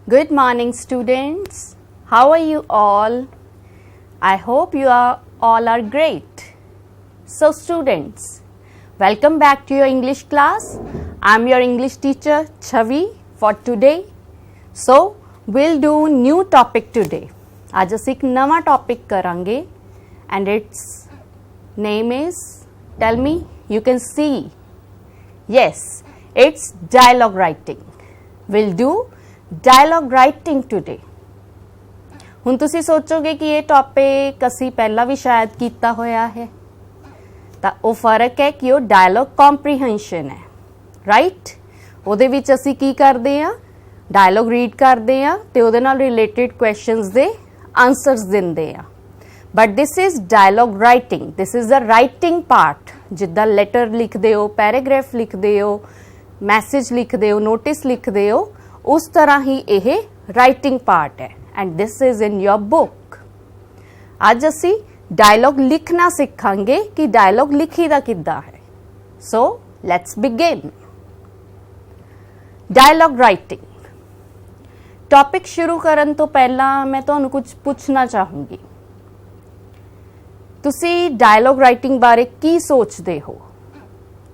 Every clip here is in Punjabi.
Good morning, students. How are you all? I hope you all are great. So, students, welcome back to your English class. I'm your English teacher Chavi for today. So, we'll do new topic today. आज ਅਸੀਂ एक नवा topic करांगे and its name is, tell me, you can see. Yes, it's dialogue writing. We'll do dialogue writing today. ਹੁਣ ਤੁਸੀਂ ਸੋਚੋਗੇ ਕਿ ਇਹ ਟੌਪਿਕ ਅਸੀਂ ਪਹਿਲਾਂ ਵੀ ਸ਼ਾਇਦ ਕੀਤਾ ਹੋਇਆ ਹੈ, ਤਾਂ ਉਹ ਫਰਕ ਹੈ ਕਿ ਉਹ ਡਾਇਲੌਗ ਕੰਪਰੀਹੈਂਸ਼ਨ ਹੈ, ਰਾਈਟ? ਉਹਦੇ ਵਿੱਚ ਅਸੀਂ ਕੀ ਕਰਦੇ ਆ, ਡਾਇਲੌਗ ਰੀਡ ਕਰਦੇ ਆ ਤੇ ਉਹਦੇ ਨਾਲ ਰਿਲੇਟਡ ਕੁਐਸਚਨਸ ਦੇ ਆਨਸਰਸ ਦਿੰਦੇ ਆ। But this is dialogue writing, this is the writing part. ਜਿੱਦਾਂ ਲੈਟਰ ਲਿਖਦੇ ਹੋ, ਪੈਰਾਗ੍ਰਾਫ ਲਿਖਦੇ ਹੋ, ਮੈਸੇਜ ਲਿਖਦੇ ਹੋ, ਨੋਟਿਸ ਲਿਖਦੇ ਹੋ, ਉਸ ਤਰ੍ਹਾਂ ਹੀ ਇਹ ਰਾਈਟਿੰਗ ਪਾਰਟ ਹੈ and this is in your book. ਅੱਜ ਅਸੀਂ ਡਾਇਲੌਗ ਲਿਖਣਾ ਸਿੱਖਾਂਗੇ ਕਿ ਡਾਇਲੌਗ ਲਿਖੀਦਾ ਕਿੱਦਾਂ ਹੈ। So let's begin. Dialogue writing topic ਸ਼ੁਰੂ ਕਰਨ ਤੋਂ ਪਹਿਲਾਂ ਮੈਂ ਤੁਹਾਨੂੰ ਕੁਝ ਪੁੱਛਣਾ ਚਾਹੂੰਗੀ। ਤੁਸੀਂ ਡਾਇਲੌਗ ਰਾਈਟਿੰਗ ਬਾਰੇ ਕੀ ਸੋਚਦੇ ਹੋ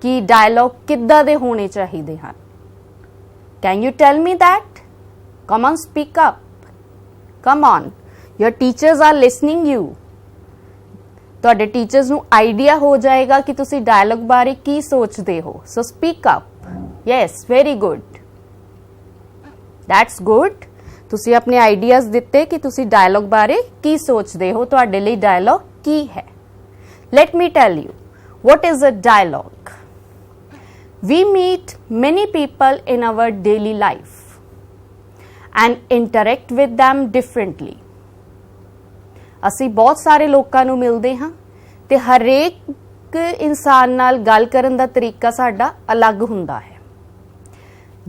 ਕਿ ਡਾਇਲੌਗ ਕਿੱਦਾਂ ਦੇ ਹੋਣੇ ਚਾਹੀਦੇ ਹਨ? Can you tell me that? Come on, speak up. Come on. Your teachers are listening you. ਤੁਹਾਡੇ ਟੀਚਰਸ ਨੂੰ ਆਈਡੀਆ ਹੋ ਜਾਏਗਾ ਕਿ ਤੁਸੀਂ ਡਾਇਲੌਗ ਬਾਰੇ ਕੀ ਸੋਚਦੇ ਹੋ। So speak up. Yes, very good. That's good. ਤੁਸੀਂ ਆਪਣੇ ਆਈਡੀਆਜ਼ ਦਿੱਤੇ ਕਿ ਤੁਸੀਂ ਡਾਇਲੌਗ ਬਾਰੇ ਕੀ ਸੋਚਦੇ ਹੋ, ਤੁਹਾਡੇ ਲਈ ਡਾਇਲੌਗ ਕੀ ਹੈ। Let me tell you, what is a dialogue? We meet many people in our daily life and interact with them differently. ਅਸੀਂ ਬਹੁਤ ਸਾਰੇ ਲੋਕਾਂ ਨੂੰ ਮਿਲਦੇ ਹਾਂ ਤੇ ਹਰੇਕ ਇਨਸਾਨ ਨਾਲ ਗੱਲ ਕਰਨ ਦਾ ਤਰੀਕਾ ਸਾਡਾ ਅਲੱਗ ਹੁੰਦਾ ਹੈ।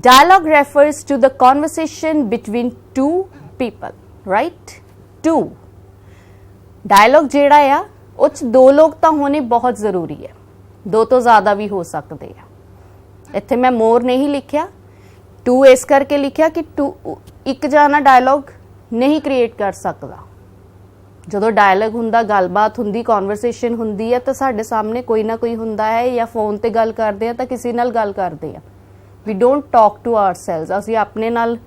Dialogue refers to the conversation between two people, right? Two. Dialogue ਜਿਹੜਾ ਆ ਉਹ 'ਚ ਦੋ ਲੋਕ ਤਾਂ ਹੋਣੇ ਬਹੁਤ ਜ਼ਰੂਰੀ ਹੈ, ਦੋ ਤੋਂ ਜ਼ਿਆਦਾ ਵੀ ਹੋ ਸਕਦੇ ਆ। ਇੱਥੇ ਮੈਂ ਮੋਰ ਨਹੀਂ ਲਿਖਿਆ, ਟੂ ਇਸ ਕਰਕੇ ਲਿਖਿਆ ਕਿ ਇੱਕ ਜਾਣਾ ਡਾਇਲੌਗ ਨਹੀਂ ਕ੍ਰੀਏਟ ਕਰ ਸਕਦਾ। ਜਦੋਂ ਡਾਇਲੌਗ ਹੁੰਦਾ, ਗੱਲਬਾਤ ਹੁੰਦੀ, ਕਨਵਰਸੇਸ਼ਨ ਹੁੰਦੀ ਹੈ ਤਾਂ ਸਾਡੇ ਸਾਹਮਣੇ ਕੋਈ ਨਾ ਕੋਈ ਹੁੰਦਾ ਹੈ, ਜਾਂ ਫੋਨ ਤੇ ਗੱਲ ਕਰਦੇ ਆ ਤਾਂ ਕਿਸੇ ਨਾਲ ਗੱਲ ਕਰਦੇ ਆ। ਵੀ ਡੋਂਟ ਟਾਕ ਟੂ ਆਵਰਸੈਲਵਸ। ਅਸੀਂ ਆਪਣੇ ਨਾਲ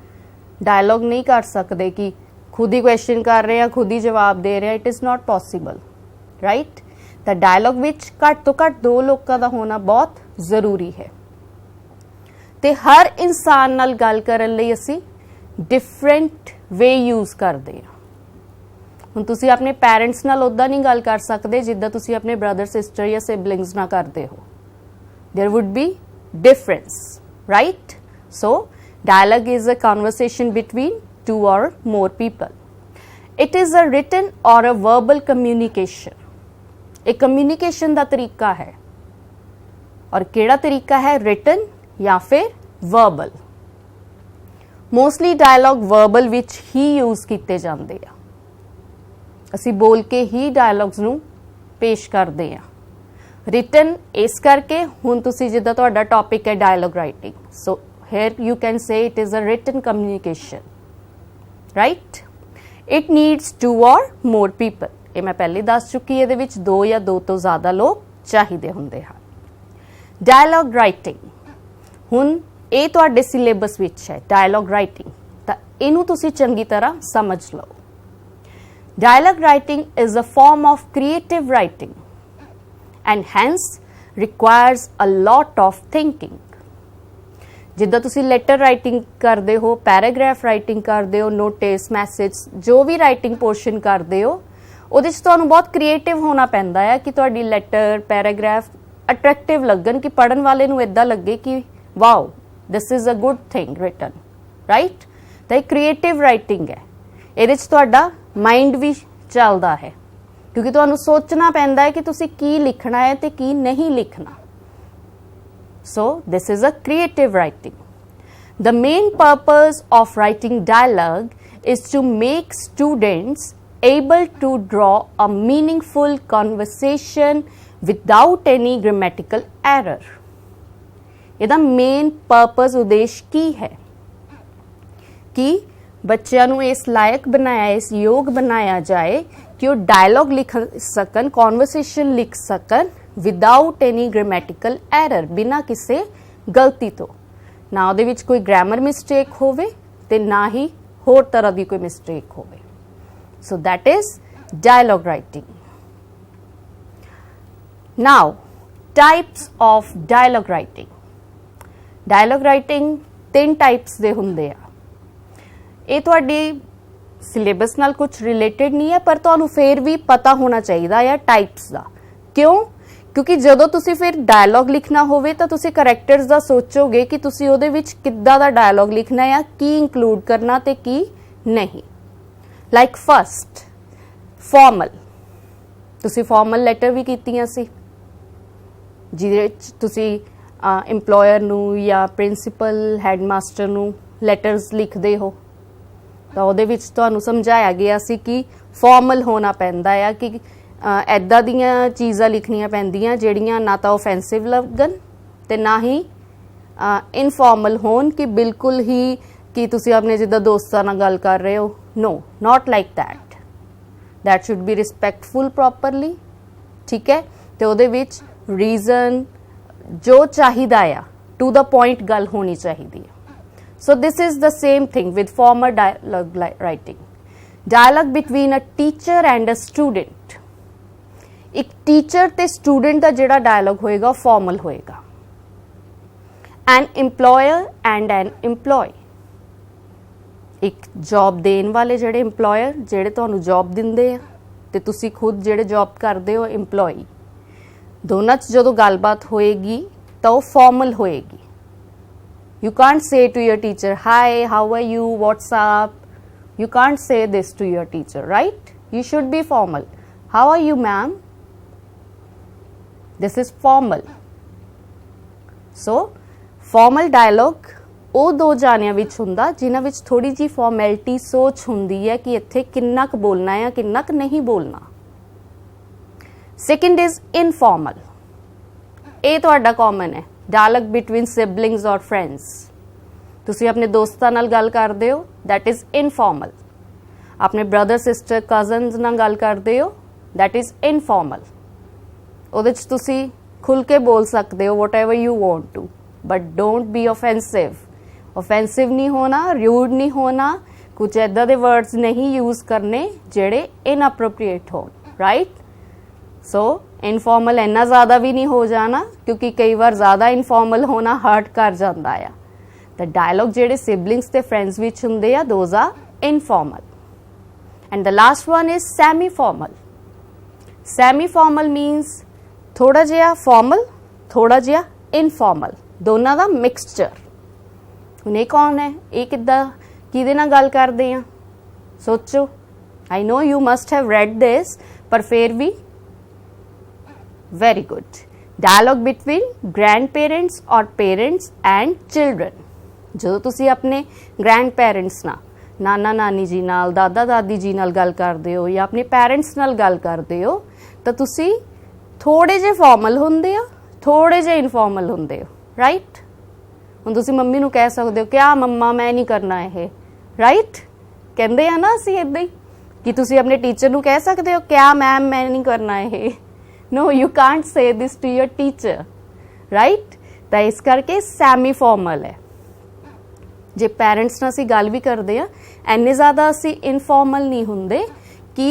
ਡਾਇਲੌਗ ਨਹੀਂ ਕਰ ਸਕਦੇ ਕਿ ਖੁਦ ਹੀ ਕੁਐਸਚਨ ਕਰ ਰਹੇ ਆ, ਖੁਦ ਹੀ ਜਵਾਬ ਦੇ ਰਹੇ ਆ। It is not possible, right? ਤਾਂ ਡਾਇਲੌਗ ਵਿੱਚ ਘੱਟ ਤੋਂ ਘੱਟ ਦੋ ਲੋਕਾਂ ਦਾ ਹੋਣਾ ਬਹੁਤ ਜ਼ਰੂਰੀ ਹੈ। ਤੇ ਹਰ ਇਨਸਾਨ ਨਾਲ ਗੱਲ ਕਰਨ ਲਈ ਅਸੀਂ ਡਿਫਰੈਂਟ ਵੇ ਯੂਜ਼ ਕਰਦੇ ਹਾਂ। ਹੁਣ ਤੁਸੀਂ ਆਪਣੇ ਪੈਰੈਂਟਸ ਨਾਲ ਉੱਦਾਂ ਨਹੀਂ ਗੱਲ ਕਰ ਸਕਦੇ ਜਿੱਦਾਂ ਤੁਸੀਂ ਆਪਣੇ ਬ੍ਰਦਰ ਸਿਸਟਰ ਜਾਂ ਸਿਬਲਿੰਗਸ ਨਾਲ ਕਰਦੇ ਹੋ। There would be difference, right? So dialogue is a conversation between two or more people. It is a written or a verbal communication. ਇਹ ਕਮਿਊਨੀਕੇਸ਼ਨ ਦਾ ਤਰੀਕਾ ਹੈ, ਔਰ ਕਿਹੜਾ ਤਰੀਕਾ ਹੈ? ਰਿਟਨ ਜਾਂ ਫਿਰ ਵਰਬਲ। ਮੋਸਟਲੀ ਡਾਇਲੌਗ ਵਰਬਲ ਵਿੱਚ ਹੀ ਯੂਜ਼ ਕੀਤੇ ਜਾਂਦੇ ਆ। ਅਸੀਂ ਬੋਲ ਕੇ ਹੀ ਡਾਇਲੌਗਸ ਨੂੰ ਪੇਸ਼ ਕਰਦੇ ਆ। ਰਿਟਨ ਇਸ ਕਰਕੇ, ਹੁਣ ਤੁਸੀਂ ਜਿੱਦਾਂ ਤੁਹਾਡਾ ਟੌਪਿਕ ਹੈ dialogue writing, so here you can say it is a written communication, right? It needs two or more people. ਇਹ ਮੈਂ ਪਹਿਲੇ ਦੱਸ ਚੁੱਕੀ, ਇਹਦੇ ਵਿੱਚ ਦੋ ਜਾਂ ਦੋ ਤੋਂ ਜ਼ਿਆਦਾ ਲੋਕ ਚਾਹੀਦੇ ਹੁੰਦੇ ਹਨ। ਡਾਇਲੌਗ ਰਾਈਟਿੰਗ, ਹੁਣ ਇਹ ਤੁਹਾਡੇ ਸਿਲੇਬਸ ਵਿੱਚ ਹੈ ਡਾਇਲੌਗ ਰਾਈਟਿੰਗ, ਤਾਂ ਇਹਨੂੰ ਤੁਸੀਂ ਚੰਗੀ ਤਰ੍ਹਾਂ ਸਮਝ ਲਓ। Dialogue writing is a form of creative writing and hence requires a lot of thinking. ਜਿੱਦਾਂ ਤੁਸੀਂ ਲੈਟਰ ਰਾਈਟਿੰਗ ਕਰਦੇ ਹੋ, ਪੈਰਾਗ੍ਰਾਫ ਰਾਈਟਿੰਗ ਕਰਦੇ ਹੋ, ਨੋਟਿਸ, ਮੈਸੇਜ, ਜੋ ਵੀ ਰਾਈਟਿੰਗ ਪੋਰਸ਼ਨ ਕਰਦੇ ਹੋ, ਉਹਦੇ 'ਚ ਤੁਹਾਨੂੰ ਬਹੁਤ ਕ੍ਰੀਏਟਿਵ ਹੋਣਾ ਪੈਂਦਾ ਹੈ ਕਿ ਤੁਹਾਡੀ ਲੈਟਰ, ਪੈਰਾਗ੍ਰਾਫ ਅਟਰੈਕਟਿਵ ਲੱਗਣ, ਕਿ ਪੜ੍ਹਨ ਵਾਲੇ ਨੂੰ ਇੱਦਾਂ ਲੱਗੇ ਕਿ wow this is a good thing written, right? ਤਾਂ ਇਹ ਕ੍ਰੀਏਟਿਵ ਰਾਈਟਿੰਗ ਹੈ। ਇਹਦੇ 'ਚ ਤੁਹਾਡਾ ਮਾਈਂਡ ਵੀ ਚੱਲਦਾ ਹੈ ਕਿਉਂਕਿ ਤੁਹਾਨੂੰ ਸੋਚਣਾ ਪੈਂਦਾ ਹੈ ਕਿ ਤੁਸੀਂ ਕੀ ਲਿਖਣਾ ਹੈ ਤੇ ਕੀ ਨਹੀਂ ਲਿਖਣਾ। So this is a creative writing. The main purpose of writing dialogue is to make students able to draw a meaningful conversation without any grammatical error. ਇਹਦਾ ਮੇਨ ਪਰਪਸ, ਉਦੇਸ਼ ਕੀ ਹੈ ਕਿ बच्चों नूं इस लायक बनाया, इस योग बनाया जाए कि वो डायलॉग लिख सकन, कॉन्वरसेशन लिख सकन विदाउट एनी ग्रामैटिकल एरर, बिना किसी गलती तो, ना उहदे विच कोई ग्रामर मिसटेक होवे ते ना ही होर तरह की कोई मिसटेक होवे। So that is dialogue writing. Now types of dialogue writing. Dialogue writing 3 types दे हुंदे आ। ये तुहाडी सिलेबस नाल कुछ रिलेटेड नहीं है, पर तुहानू फिर भी पता होना चाहिए या टाइप्स का। क्यों? क्योंकि जदों तुसी फिर डायलॉग लिखना होवे तो तुसी करैक्टर्स का सोचोगे कि तुसी उहदे विच किद्दां दा डायलॉग लिखना है, की इंक्लूड करना ते की नहीं। लाइक फर्स्ट फॉर्मल, तुसी फॉर्मल लैटर भी कीतियां सी, जिहदे विच तुसी इंपलॉयर नू या प्रिंसीपल हैडमास्टर नू लैटर्स लिखदे हो, तो उहदे विच तुहानू समझाया गया सी कि फॉर्मल होना पैंदा है, कि ऐदां दियां चीज़ां लिखनियां पैंदियां जिहड़ियां ना तो ऑफेंसिव लगन ते ना ही इनफॉर्मल होन, कि बिल्कुल ही कि तुसी अपने जिद्दां दोस्तां नाल गल कर रहे हो। No, not like that. That should be respectful properly, ठीक है। तो उहदे विच रीजन जो चाहिदा आ, टू द पॉइंट गल होनी चाहिदी है। So this is the same thing with formal dialogue writing. Dialogue between a teacher and a student. एक टीचर ते स्टूडेंट का जिहड़ा डायलॉग होएगा फॉर्मल होएगा। An employer and an employee. एक जॉब देन वाले जिहड़े employer जिहड़े तुहानू जॉब दिंदे आ ते तुसी खुद जिहड़े जॉब करदे हो employee, दोनों च जदों गलबात होएगी तो वो फॉर्मल होएगी। You can't say to your teacher, hi, how are you, what's up? You can't say this to your teacher, right? You should be formal. How are you, ma'am? This is formal. So, formal dialogue ਉਹ ਦੋ ਜਾਣਿਆਂ ਵਿੱਚ ਹੁੰਦਾ ਜਿਨ੍ਹਾਂ ਵਿੱਚ ਥੋੜੀ ਜੀ ਫਾਰਮੈਲਿਟੀ ਸੋਚ ਹੁੰਦੀ ਹੈ ਕਿ ਇੱਥੇ ਕਿੰਨਾ ਕੁ ਬੋਲਣਾ ਹੈ ਕਿੰਨਾ ਕੁ ਨਹੀਂ ਬੋਲਣਾ। Second is informal. ਇਹ ਤੁਹਾਡਾ ਕਾਮਨ ਹੈ, डायलॉग बिटवीन सिबलिंग्स और फ्रेंड्स। तुसी अपने दोस्तां नाल गल करदे हो, दैट इज़ इनफॉर्मल। अपने ब्रदर सिस्टर कजन्स नाल गल करदे हो, दैट इज़ इनफॉर्मल। उहदे च तुसी खुल के बोल सकते हो whatever you want to, but don't be offensive. Offensive नहीं होना, रूड नहीं होना, कुछ इदां दे वर्ड्स नहीं यूज़ करने जिहड़े इनअप्रोप्रिएट होण, राइट। सो इनफॉर्मल इन्ना ज़्यादा भी नहीं हो जाना, क्योंकि कई बार ज़्यादा इनफॉर्मल होना हर्ट कर जाता है। तो डायलॉग जेडे सिबलिंग्स ते फ्रेंड्स विच हुंदे आ, those are informal. And the last one is semi formal. Semi formal means थोड़ा जिहा फॉर्मल, थोड़ा जिहा इनफॉर्मल, दोनों का मिक्सचर। हुण ये कौन है, ये किद्दां किहदे नाल गल करदे आ, सोचो। I know you must have read this, पर फिर भी very good. Dialogue between grand parents और पेरेंट्स एंड चिल्ड्रन। जो तुसी अपने ग्रैंड पेरेंट्स ना, नाना नानी जी नाल, दादा दादी जी नाल गल करदे हो या अपने पेरेंट्स नाल गल करदे हो, तो तुसी थोड़े जे फॉर्मल हुंदे हो, थोड़े जे इनफॉर्मल हुंदे हो, राइट। हुण तुसी मम्मी नूं कह सकदे हो, क्या मम्मा मैं नहीं करना ये, राइट। कहंदे आ ना असीं इदां ही कि तुसी अपने टीचर नूं कह सकदे हो, क्या मैम मैं नहीं करना ये। No, you can't say this to your teacher, right? तो इस करके सैमी फॉर्मल है। जे पेरेंट्स नाल असीं गल भी करदे आ, इन्ने ज़्यादा असीं इनफॉर्मल नहीं हुंदे कि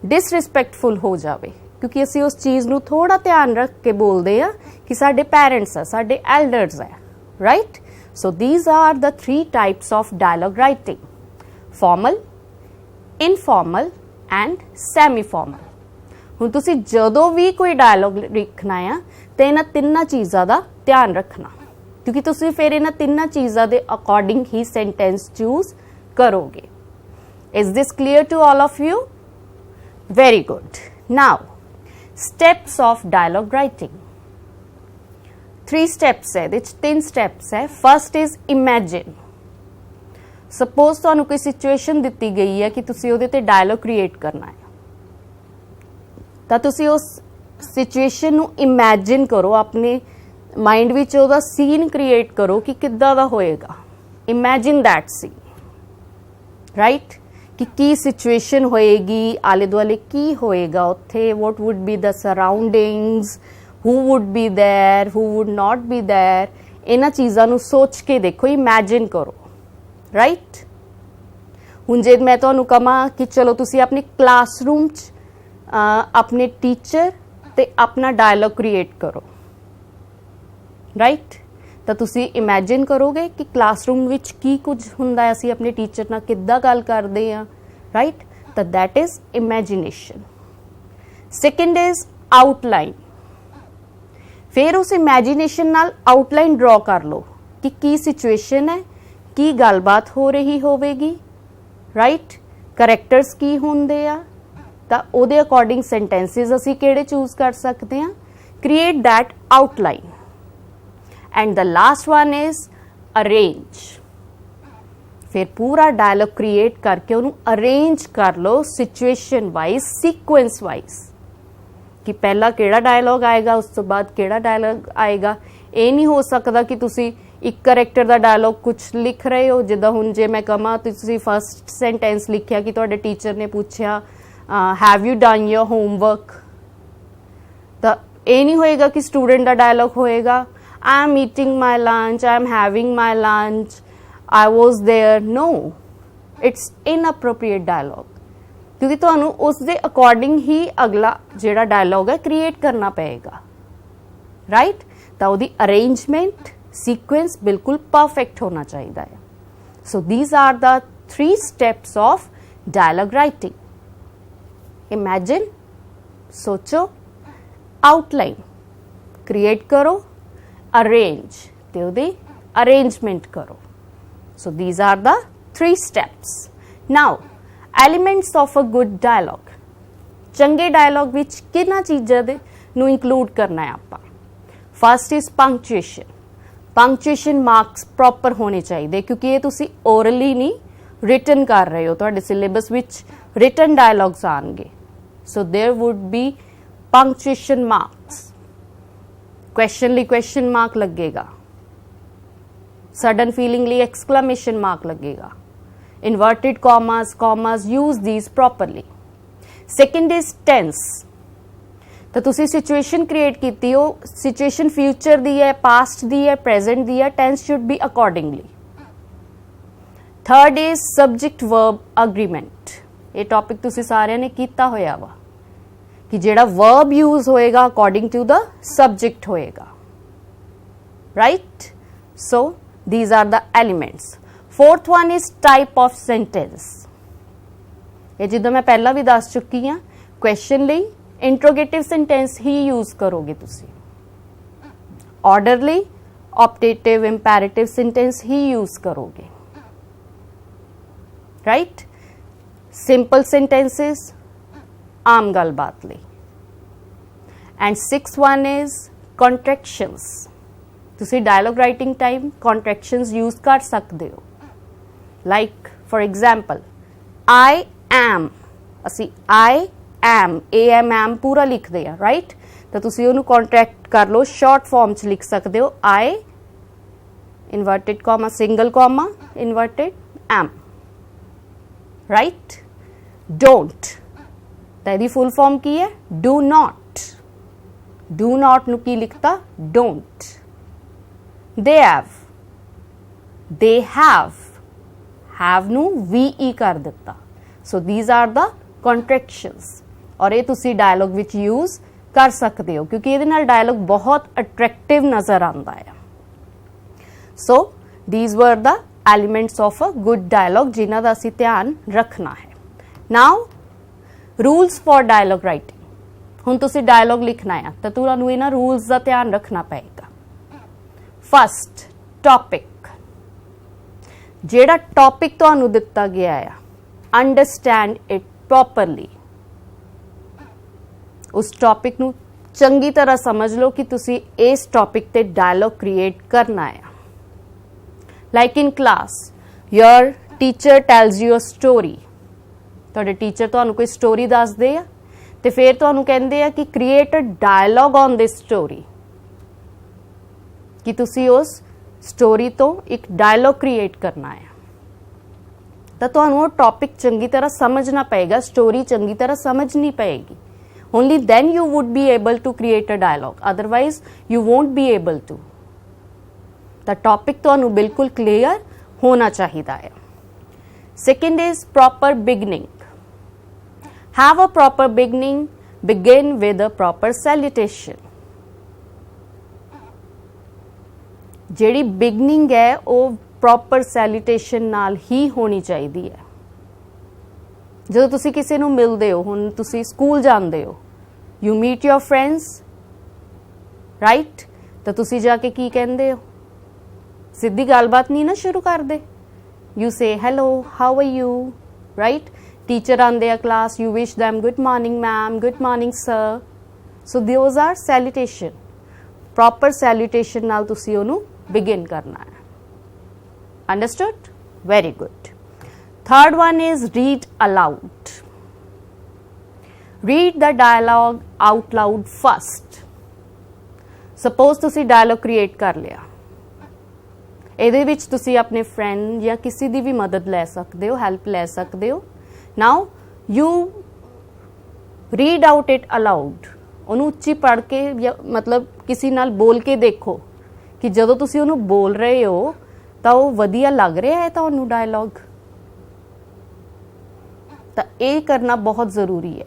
डिसरिस्पैक्टफुल हो जावे, क्योंकि असीं उस चीज़ नूं थोड़ा ध्यान रख के बोलदे आ कि साडे पेरेंट्स आ, साडे एल्डर्स है, right. So these are the 3 types of dialogue writing: formal, informal and semi formal. हुण तुसी जदों भी कोई डायलॉग लिखना है तो इन्हां तिन्नां चीज़ां दा ध्यान रखना, क्योंकि तुसी फिर इन्हां तिन्नां चीज़ां दे अकॉर्डिंग ही सेंटेंस चूज करोगे। Is this clear to all of you? Very good. Now steps of dialogue writing. 3 steps है, 3 स्टेप्स है। First is imagine. सपोज तुहानूं कोई सिचुएशन दित्ती गई है कि तुसी उहदे ते डायलॉग क्रिएट करना है, तो तुसी उस सिचुएशन नूं इमेजिन करो, अपने माइंड विच उहदा सीन क्रिएट करो कि किद्दां दा होएगा। इमेजिन दैट सीन, ਰਾਈਟ, ਕਿ ਕੀ ਸਿਚੁਏਸ਼ਨ ਹੋਏਗੀ, ਆਲੇ ਦੁਆਲੇ ਕੀ ਹੋਏਗਾ ਉੱਥੇ, what would be the surroundings, who would be there, who would not be there, ਇਹਨਾਂ ਚੀਜ਼ਾਂ ਨੂੰ ਸੋਚ ਕੇ ਦੇਖੋ, ਇਮੈਜਿਨ ਕਰੋ। ਰਾਈਟ, ਹੁਣ ਜੇ ਮੈਂ ਤੁਹਾਨੂੰ ਕਹਾਂ ਕਿ ਚਲੋ ਤੁਸੀਂ ਆਪਣੇ ਕਲਾਸਰੂਮ 'ਚ ਆਪਣੇ ਟੀਚਰ ਤੇ ਆਪਣਾ ਡਾਇਲੌਗ ਕ੍ਰੀਏਟ ਕਰੋ। ਰਾਈਟ, ਤਾਂ ਤੁਸੀਂ ਇਮੈਜਿਨ ਕਰੋਗੇ ਕਿ ਕਲਾਸਰੂਮ ਵਿੱਚ ਕੀ ਕੁਝ ਹੁੰਦਾ ਹੈ, ਅਸੀਂ ਆਪਣੇ ਟੀਚਰ ਨਾਲ ਕਿੱਦਾਂ ਗੱਲ ਕਰਦੇ ਹਾਂ। ਰਾਈਟ, ਤਾਂ that is imagination. Second is outline. ਫਿਰ ਉਸ ਇਮੈਜੀਨੇਸ਼ਨ ਨਾਲ ਆਊਟਲਾਈਨ ਡਰਾ ਕਰ ਲਓ ਕਿ ਕੀ ਸਿਚੁਏਸ਼ਨ ਹੈ, ਕੀ ਗੱਲਬਾਤ ਹੋ ਰਹੀ ਹੋਵੇਗੀ। ਰਾਈਟ, ਕਰੈਕਟਰਸ ਕੀ ਹੁੰਦੇ ਆ, ਤਾਂ ਉਹਦੇ ਅਕੋਰਡਿੰਗ ਸੈਂਟੈਂਸਿਸ ਅਸੀਂ ਕਿਹੜੇ ਚੂਜ਼ ਕਰ ਸਕਦੇ ਹਾਂ। Create that outline. And the last one is arrange. ਫਿਰ ਪੂਰਾ ਡਾਇਲੌਗ ਕ੍ਰੀਏਟ ਕਰਕੇ ਉਹਨੂੰ ਅਰੇਂਜ ਕਰ ਲਓ ਸਿਚੁਏਸ਼ਨ ਵਾਈਜ਼, ਸੀਕੁਐਂਸ ਵਾਈਜ਼, ਕਿ ਪਹਿਲਾਂ ਕਿਹੜਾ ਡਾਇਲੌਗ ਆਏਗਾ, ਉਸ ਤੋਂ ਬਾਅਦ ਕਿਹੜਾ ਡਾਇਲੌਗ ਆਏਗਾ। ਇਹ ਨਹੀਂ ਹੋ ਸਕਦਾ ਕਿ ਤੁਸੀਂ ਇੱਕ ਕਰੈਕਟਰ ਦਾ ਡਾਇਲੌਗ ਕੁਛ ਲਿਖ ਰਹੇ ਹੋ, ਜਿੱਦਾਂ ਹੁਣ ਜੇ ਮੈਂ ਕਹਾਂ ਤੁਸੀਂ ਫਸਟ ਸੈਂਟੈਂਸ ਲਿਖਿਆ ਕਿ ਤੁਹਾਡੇ ਟੀਚਰ ਨੇ ਪੁੱਛਿਆ have you done your homework, ਤਾਂ ਇਹ ਨਹੀਂ ਹੋਏਗਾ ਕਿ ਸਟੂਡੈਂਟ ਦਾ ਡਾਇਲੌਗ ਹੋਏਗਾ I am eating my lunch, I am having my lunch, I was there. No, it's inappropriate dialogue, ਕਿਉਂਕਿ ਤੁਹਾਨੂੰ ਉਸ ਦੇ ਅਕੋਰਡਿੰਗ ਹੀ ਅਗਲਾ ਜਿਹੜਾ ਡਾਇਲੌਗ ਹੈ ਕ੍ਰੀਏਟ ਕਰਨਾ ਪਏਗਾ। ਰਾਈਟ, ਤਾਂ ਉਹਦੀ ਅਰੇਂਜਮੈਂਟ ਸੀਕੁਐਂਸ ਬਿਲਕੁਲ ਪਰਫੈਕਟ ਹੋਣਾ ਚਾਹੀਦਾ ਹੈ। ਸੋ these are the 3 steps of dialogue writing. Imagine, सोचो, आउटलाइन क्रिएट करो, अरेंज ते उहदी अरेंजमेंट करो। So these are the 3 steps. Now, elements of a good dialogue. Change dialogue विच किन्ना चीज़ां दे नूं include करना है आपां। First is punctuation. Punctuation marks proper होने चाहिए, क्योंकि ये तुसी orally नहीं written कर रहे हो, तुहाडे syllabus विच written dialogues आएंगे। So there would be punctuation marks. Question ली क्वेश्चन मार्क लगेगा, सडन फीलिंग ली एक्सक्लेमेशन मार्क लगेगा, inverted commas use these properly. Second is tense. तो तुसी सिचुएशन क्रिएट की हो, सिचुएशन फ्यूचर दी है, पास्ट दी है, प्रेजेंट दी है, tense should be accordingly. Third is subject verb agreement. ये टॉपिक तुसी सारे ने कीता होया वा कि जेड़ा वर्ब यूज होएगा अकॉर्डिंग टू द सब्जेक्ट होएगा। Right, so these are the elements. Fourth one is type of sentence. ये जिद्दां मैं पहला भी दस चुकी हाँ, क्वेश्चन लई इंट्रोगेटिव सेंटेंस ही यूज करोगे तुसी, ऑर्डरली ऑप्टेटिव इंपैरेटिव सेंटेंस ही यूज करोगे। राइट, सिंपल सेंटेंसेस आम गलबात लई। And 6th one is contractions. तुसी dialogue writing time contractions use कर सकते हो। Like for example I am, असी आई एम am पूरा लिखते हैं। राइट, तो तुसी उन्होंने कॉन्ट्रैक्ट कर लो, शॉर्ट फॉर्म च लिख सकते हो, I inverted comma single comma inverted M. Right, don't, तो फुल फॉर्म की है डू नॉट। डू नॉट नु की लिखता डोंट। दे हैव नु वी कर दिता। So these are the contractions, और ये तुसी डायलॉग विच यूज कर सकते हो, क्योंकि ये नाल डायलॉग बहुत अट्रैक्टिव नजर आता है। So these were the elements of a good dialogue जिन्हां दा असीं ध्यान रखना है। Now rules for dialogue writing. हुण तुसीं डायलॉग लिखना है तो तुहानूं इन्हां रूल्स का ध्यान रखना पएगा। First, topic. जिहड़ा टॉपिक तुहानूं दिता गया है, अंडरस्टैंड इट प्रॉपरली। उस टॉपिक नूं चंगी तरह समझ लो कि तुसीं इस टॉपिक ते डायलॉग क्रिएट करना है। Like in class, your teacher tells you a story. तुहाडे टीचर तुहानूं कोई स्टोरी दसदे आ ते फिर तुहानूं कहंदे आ कि create a dialogue on this story, कि तुसी उस स्टोरी तो एक डायलॉग क्रिएट करना है। ਤਾਂ ਤੁਹਾਨੂੰ ਉਹ ਟੌਪਿਕ ਚੰਗੀ ਤਰ੍ਹਾਂ ਸਮਝਣਾ ਪਏਗਾ, ਸਟੋਰੀ ਚੰਗੀ ਤਰ੍ਹਾਂ ਸਮਝਣੀ ਪਏਗੀ। only then you would be able to create a dialogue, otherwise you won't be able to। ਤਾਂ ਟੌਪਿਕ ਤੁਹਾਨੂੰ ਬਿਲਕੁਲ ਕਲੀਅਰ ਹੋਣਾ ਚਾਹੀਦਾ ਹੈ। Second is proper beginning। have a proper beginning, begin with a proper salutation। ਜਿਹੜੀ ਬਿਗਨਿੰਗ ਹੈ ਉਹ ਪ੍ਰੋਪਰ ਸੈਲੂਟੇਸ਼ਨ ਨਾਲ ਹੀ ਹੋਣੀ ਚਾਹੀਦੀ ਹੈ। ਜਦੋਂ ਤੁਸੀਂ ਕਿਸੇ ਨੂੰ ਮਿਲਦੇ ਹੋ, ਹੁਣ ਤੁਸੀਂ ਸਕੂਲ ਜਾਂਦੇ ਹੋ, you meat your friends, right, ਤਾਂ ਤੁਸੀਂ ਜਾ ਕੇ ਕੀ ਕਹਿੰਦੇ ਹੋ? ਸਿੱਧੀ ਗੱਲਬਾਤ ਨਹੀਂ ਨਾ ਸ਼ੁਰੂ ਕਰਦੇ। You say hello, how are you, right. Teacher ਆਉਂਦੇ ਆ class, you wish them good morning ma'am, good morning sir। so those are salutation। Proper salutation ਨਾਲ ਤੁਸੀਂ ਉਹਨੂੰ ਬਿਗਿਨ ਕਰਨਾ ਹੈ। Understood? Very good. Third one is read aloud। read the dialogue out loud first। suppose ਤੁਸੀਂ dialogue create ਕਰ ਲਿਆ, ਇਹਦੇ ਵਿੱਚ ਤੁਸੀਂ ਆਪਣੇ friend ਜਾਂ ਕਿਸੇ ਦੀ ਵੀ ਮਦਦ ਲੈ ਸਕਦੇ ਹੋ, help ਲੈ ਸਕਦੇ ਹੋ। now you read out it aloud। ਉਹਨੂੰ ਉੱਚੀ ਪੜ੍ਹ ਕੇ ਜਾਂ ਮਤਲਬ ਕਿਸੇ ਨਾਲ ਬੋਲ ਕੇ ਦੇਖੋ ਕਿ ਜਦੋਂ ਤੁਸੀਂ ਉਹਨੂੰ ਬੋਲ ਰਹੇ ਹੋ ਤਾਂ ਉਹ ਵਧੀਆ ਲੱਗ ਰਿਹਾ ਹੈ ਤੁਹਾਨੂੰ dialogue। ਤਾਂ ਇਹ ਕਰਨਾ ਬਹੁਤ ਜ਼ਰੂਰੀ ਹੈ।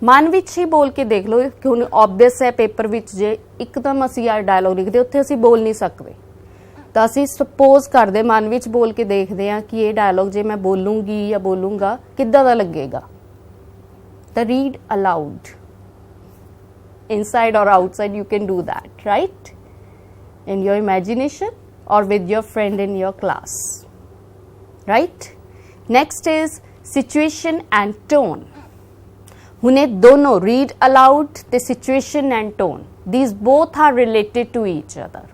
ਮਨ ਵਿੱਚ ਹੀ ਬੋਲ ਕੇ ਦੇਖ ਲਓ ਕਿ ਹੁਣ ਆਬਵੀਅਸ ਹੈ ਪੇਪਰ ਵਿੱਚ ਜੇ ਇੱਕਦਮ ਅਸੀਂ ਆ ਡਾਇਲੌਗ ਲਿਖਦੇ ਉੱਥੇ ਅਸੀਂ ਬੋਲ ਨਹੀਂ ਸਕਦੇ, ਤਾਂ ਅਸੀਂ ਸਪੋਜ਼ ਕਰਦੇ ਮਨ ਵਿੱਚ ਬੋਲ ਕੇ ਦੇਖਦੇ ਹਾਂ ਕਿ ਇਹ ਡਾਇਲੌਗ ਜੇ ਮੈਂ ਬੋਲੂੰਗੀ ਜਾਂ ਬੋਲੂੰਗਾ ਕਿੱਦਾਂ ਦਾ ਲੱਗੇਗਾ। ਤਾਂ read allowed, inside or outside you can do that, right, in your imagination or with your friend in your class, right। next is situation and tone। ਹੁਣ ਇਹ ਦੋਨੋਂ read aloud ਤੇ situation and tone, these both are related to each other।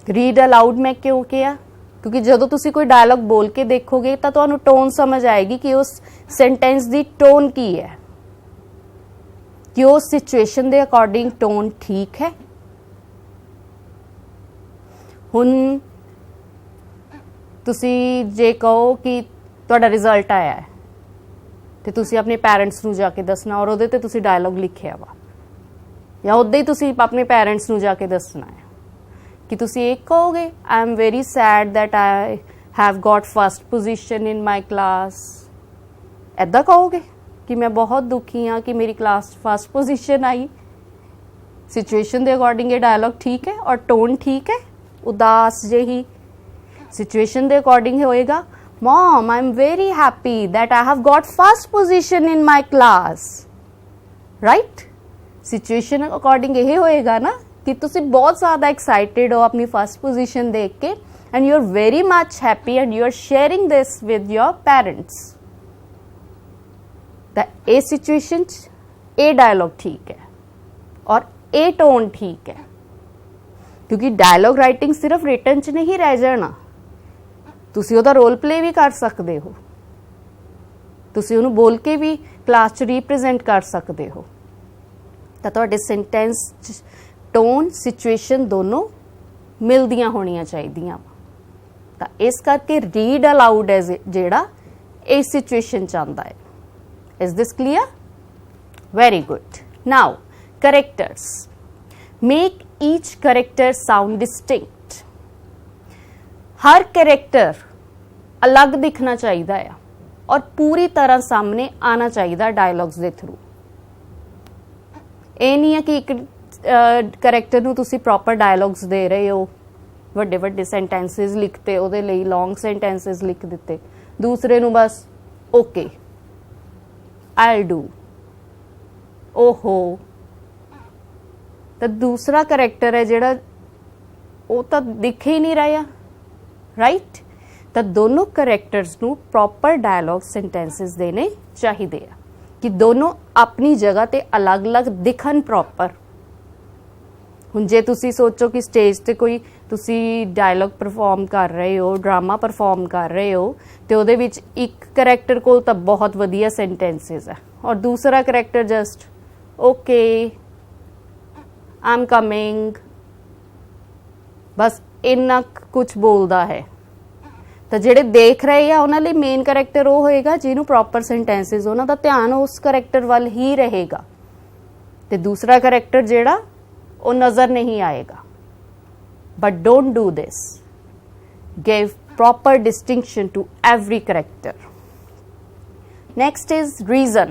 read aloud ਮੈਂ ਕਿਉਂ ਕਿਹਾ? ਕਿਉਂਕਿ ਜਦੋਂ ਤੁਸੀਂ ਕੋਈ ਡਾਇਲੌਗ ਬੋਲ ਕੇ ਦੇਖੋਗੇ ਤਾਂ ਤੁਹਾਨੂੰ ਟੋਨ ਸਮਝ ਆਏਗੀ ਕਿ ਉਸ ਸੈਂਟੈਂਸ ਦੀ ਟੋਨ ਕੀ ਹੈ, ਕਿ ਉਸ ਸਿਚੁਏਸ਼ਨ ਦੇ ਅਕੋਰਡਿੰਗ ਟੋਨ ਠੀਕ ਹੈ। ਹੁਣ ਤੁਸੀਂ ਜੇ ਕਹੋ ਕਿ ਤੁਹਾਡਾ ਰਿਜ਼ਲਟ ਆਇਆ ਹੈ ਤੇ ਤੁਸੀਂ ਆਪਣੇ ਪੈਰੈਂਟਸ ਨੂੰ ਜਾ ਕੇ ਦੱਸਣਾ ਔਰ ਉਹਦੇ ਤੇ ਤੁਸੀਂ ਡਾਇਲੌਗ ਲਿਖਿਆ ਵਾ, ਜਾਂ ਉੱਦਾਂ ਹੀ ਤੁਸੀਂ ਆਪਣੇ ਪੈਰੈਂਟਸ ਨੂੰ ਜਾ ਕੇ ਦੱਸਣਾ ਹੈ ਕਿ ਤੁਸੀਂ ਇਹ ਕਹੋਗੇ ਆਈ am very said that I have got first position in my class. ਇੱਦਾਂ ਕਹੋਗੇ ਕਿ ਮੈਂ ਬਹੁਤ ਦੁਖੀ ਹਾਂ ਕਿ ਮੇਰੀ ਕਲਾਸ ਫਸਟ ਪੋਜੀਸ਼ਨ ਆਈ। ਸਿਚੁਏਸ਼ਨ ਦੇ ਅਕੋਰਡਿੰਗ ਇਹ ਡਾਇਲੌਗ ਠੀਕ ਹੈ ਔਰ ਟੋਨ ਠੀਕ ਹੈ, ਉਦਾਸ ਜਿਹੀ। ਸਿਚੁਏਸ਼ਨ ਦੇ ਅਕੋਰਡਿੰਗ ਹੋਏਗਾ Mom, I'm very happy that I have got first position in my class, right? Situation according ਇਹ ਹੋਏਗਾ ਨਾ ਕਿ ਤੁਸੀਂ ਬਹੁਤ ਜ਼ਿਆਦਾ excited ਹੋ ਆਪਣੀ first position ਦੇਖ ਕੇ and you're very much happy and you're sharing this with your parents। ਤਾਂ ਇਹ situation 'ਚ ਇਹ dialogue ਠੀਕ ਹੈ ਔਰ ਇਹ tone ਠੀਕ ਹੈ, ਕਿਉਂਕਿ dialogue writing ਸਿਰਫ written 'ਚ ਨਹੀਂ ਰਹਿ ਜਾਣਾ, ਤੁਸੀਂ ਉਹਦਾ ਰੋਲ ਪਲੇ ਵੀ ਕਰ ਸਕਦੇ ਹੋ, ਤੁਸੀਂ ਉਹਨੂੰ ਬੋਲ ਕੇ ਵੀ ਕਲਾਸ 'ਚ ਰੀਪ੍ਰੈਜ਼ੈਂਟ ਕਰ ਸਕਦੇ ਹੋ। ਤਾਂ ਤੁਹਾਡੇ ਸੈਂਟੈਂਸ 'ਚ ਟੋਨ ਸਿਚੁਏਸ਼ਨ ਦੋਨੋਂ ਮਿਲਦੀਆਂ ਹੋਣੀਆਂ ਚਾਹੀਦੀਆਂ। ਤਾਂ ਇਸ ਕਰਕੇ ਰੀਡ ਅਲਾਊਡ ਹੈ ਜਿਹੜਾ ਇਸ ਸਿਚੁਏਸ਼ਨ 'ਚ ਆਉਂਦਾ ਹੈ। Is this clear? Very good. Now characters. Make each character sound distinct. ਹਰ ਕਰੈਕਟਰ ਅਲੱਗ ਦਿਖਣਾ ਚਾਹੀਦਾ ਆ ਔਰ ਪੂਰੀ ਤਰ੍ਹਾਂ ਸਾਹਮਣੇ ਆਉਣਾ ਚਾਹੀਦਾ ਡਾਇਲੌਗਸ ਦੇ ਥਰੂ। ਇਹ ਨਹੀਂ ਹੈ ਕਿ ਇੱਕ ਕਰੈਕਟਰ ਨੂੰ ਤੁਸੀਂ ਪ੍ਰੋਪਰ ਡਾਇਲੌਗਸ ਦੇ ਰਹੇ ਹੋ, ਵੱਡੇ ਵੱਡੇ ਸੈਂਟੈਂਸਸ ਲਿਖਤੇ, ਉਹਦੇ ਲਈ ਲੌਂਗ ਸੈਂਟੈਂਸਸ ਲਿਖ ਦਿੱਤੇ, ਦੂਸਰੇ ਨੂੰ ਬਸ ਓਕੇ ਆਈਲ ਡੂ, ਓਹੋ। ਤਾਂ ਦੂਸਰਾ ਕਰੈਕਟਰ ਹੈ ਜਿਹੜਾ ਉਹ ਤਾਂ ਦਿਖ ਹੀ ਨਹੀਂ ਰਿਹਾ, ਰਾਈਟ। ਤਾਂ ਦੋਨੋਂ ਕਰੈਕਟਰਸ ਨੂੰ ਪ੍ਰੋਪਰ ਡਾਇਲੌਗ ਸੈਂਟੈਂਸਸ ਦੇਣੇ ਚਾਹੀਦੇ ਆ ਕਿ ਦੋਨੋਂ ਆਪਣੀ ਜਗ੍ਹਾ ਤੇ ਅਲੱਗ-ਅਲੱਗ ਦਿਖਣ ਪ੍ਰੋਪਰ। ਹੁਣ ਜੇ ਤੁਸੀਂ ਸੋਚੋ ਕਿ ਸਟੇਜ ਤੇ ਕੋਈ ਤੁਸੀਂ ਡਾਇਲੌਗ ਪਰਫਾਰਮ ਕਰ ਰਹੇ ਹੋ, ਡਰਾਮਾ ਪਰਫਾਰਮ ਕਰ ਰਹੇ ਹੋ, ਤੇ ਉਹਦੇ ਵਿੱਚ ਇੱਕ ਕਰੈਕਟਰ ਕੋਲ ਤਾਂ ਬਹੁਤ ਵਧੀਆ ਸੈਂਟੈਂਸਸ ਹੈ ਔਰ ਦੂਸਰਾ character just okay I am coming, ਬਸ ਇੰਨਾ ਕੁਝ ਬੋਲਦਾ ਹੈ, ਤਾਂ ਜਿਹੜੇ ਦੇਖ ਰਹੇ ਆ ਉਹਨਾਂ ਲਈ ਮੇਨ ਕਰੈਕਟਰ ਉਹ ਹੋਏਗਾ ਜਿਹਨੂੰ ਪ੍ਰੋਪਰ ਸੈਂਟੈਂਸਿਸ ਉਹਨਾਂ ਦਾ ਧਿਆਨ ਉਸ ਕਰੈਕਟਰ ਵੱਲ ਹੀ ਰਹੇਗਾ ਤੇ ਦੂਸਰਾ ਕਰੈਕਟਰ ਜਿਹੜਾ ਉਹ ਨਜ਼ਰ ਨਹੀਂ ਆਏਗਾ। But don't do this, give proper distinction to every character. Next is reason.